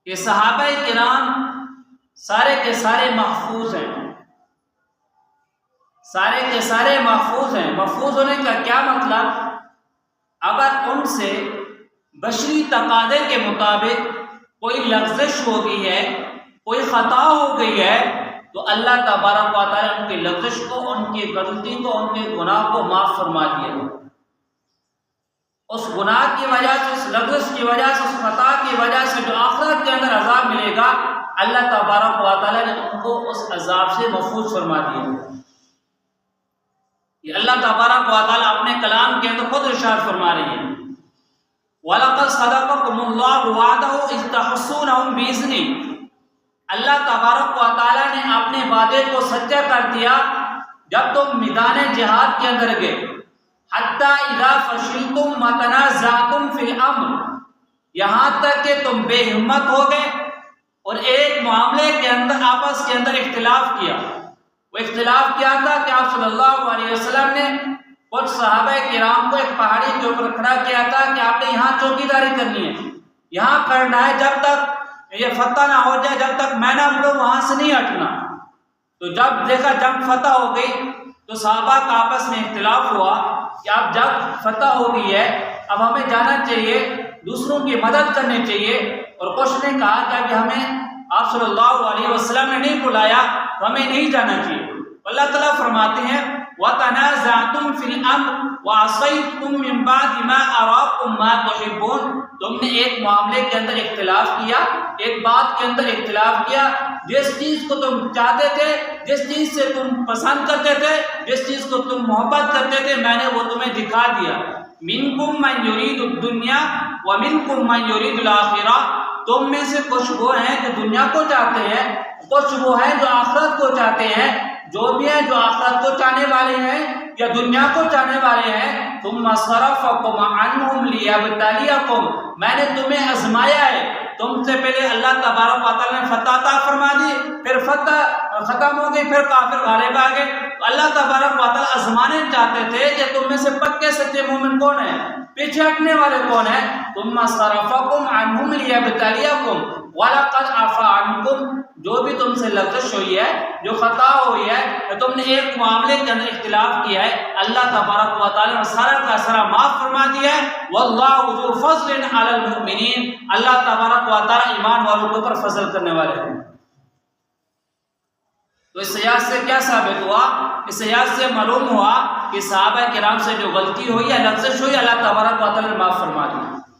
کہ صحابہ کرام سارے کے سارے محفوظ ہیں، سارے کے سارے محفوظ ہیں۔ محفوظ ہونے کا کیا مطلب؟ اگر ان سے بشری تقاضے کے مطابق کوئی لغزش ہو گئی ہے، کوئی خطا ہو گئی ہے، تو اللہ تبارک و تعالیٰ ان کی لغزش کو، ان کی غلطی کو، ان کے گناہ کو معاف فرما دیا۔ اس گناہ کی وجہ سے، اس لغزش کی وجہ سے، اس خطا کی وجہ سے جو آخرت کے اندر عذاب ملے گا، اللہ تبارک و تعالیٰ نے ان کو اس عذاب سے محفوظ فرما دیا۔ یہ اللہ تبارک و تعالیٰ اپنے کلام کے اندر خود ارشاد فرما رہے ہیں، وَلَقَدْ صَدَقَكُمُ اللَّهُ وَعْدَهُ إِذْ تَحُسُّونَهُم بِإِذْنِهِ۔ اللہ تبارک و تعالیٰ نے اپنے وعدے کو سچا کر دیا جب تم میدان جہاد کے اندر گئے، حَتَّى إِذَا فَشِلْتُم وَتَنَازَعْتُمْ فِي الْأَمْرِ، یہاں تک کہ تم بے ہمت ہو گئے اور ایک معاملے کے اندر آپس کے اندر اختلاف کیا۔ وہ اختلاف کیا تھا کہ آپ صلی اللہ علیہ وسلم نے کچھ صحابہ کرام کو ایک پہاڑی کے اوپر کھڑا کیا تھا کہ آپ نے یہاں چوکیداری کرنی ہے، یہاں کرنا ہے، جب تک یہ فتح نہ ہو جائے، جب تک میں نہ بولوں وہاں سے نہیں ہٹنا۔ تو جب دیکھا جنگ فتح ہو گئی تو صحابہ کا آپس میں اختلاف ہوا کہ اب جنگ فتح ہو گئی ہے، اب ہمیں جانا چاہیے، دوسروں کی مدد کرنی چاہیے۔ اور کچھ نے کہا کہ اب ہمیں آپ صلی اللہ علیہ وسلم نے نہیں بلایا تو ہمیں نہیں جانا چاہیے۔ اللہ تعالیٰ فرماتے ہیں وَتَنَازَعْتُمْ فِي الْأَمْرِ وَعَصَيْتُمْ مِنْ بَعْدِ مَا أَرَاكُمْ مَا تُحِبُّونَ۔ تم نے ایک معاملے کے اندر اختلاف کیا، ایک بات کے اندر اختلاف کیا، جس چیز کو تم چاہتے تھے، جس چیز سے تم پسند کرتے تھے، جس چیز کو تم محبت کرتے تھے، میں نے وہ تمہیں دکھا دیا۔ مِنْكُمْ مَنْ يُرِيدُ الدُّنْيَا وَمِنْكُمْ مَنْ يُرِيدُ الْآخِرَةَ۔ تم میں سے کچھ وہ ہیں جو دنیا کو چاہتے ہیں، کچھ وہ ہیں جو آخرت کو چاہتے ہیں۔ جو بھی ہیں جو آخرت کو چاہنے والے ہیں یا دنیا کو چاہنے والے ہیں، ثُمَّ صَرَفَكُمْ عَنْهُمْ لِيَبْتَلِيَكُمْ، میں نے تمہیں آزمایا ہے۔ تم سے پہلے اللہ تبارک و تعالیٰ نے فتح عطا فرما دی، پھر فتح ختم ہو گئی، پھر کافر غالب آ گئے۔ تو اللہ تبارک و تعالیٰ آزمانے چاہتے تھے کہ تم میں سے پکے سچے مومن کون ہیں، پیچھے ہٹنے والے کون ہیں۔ ثُمَّ صَرَفَكُمْ عَنْهُمْ لِيَبْتَلِيَكُمْ وَلَقَدْ عَفَا عَنْكُمْ۔ جو بھی تم سے لغزش ہوئی ہے، جو خطا ہوئی ہے، کہ تم نے ایک معاملے کے اندر اختلاف کیا ہے، اللہ تبارک و تعالیٰ نے سارا کا سارا معاف فرما دیا ہے۔ وَاللَّهُ ذُو فَضْلٍ عَلَى الْمُؤْمِنِينَ، اللہ تبارک و تعالیٰ ایمان والوں کے اوپر فضل کرنے والے ہیں۔ تو اس آیات سے کیا ثابت ہوا؟ اس آیات سے معلوم ہوا کہ صحابہ کرام سے جو غلطی ہوئی یا لغزش ہوئی، اللہ تبارک و تعالیٰ نے معاف فرما دی۔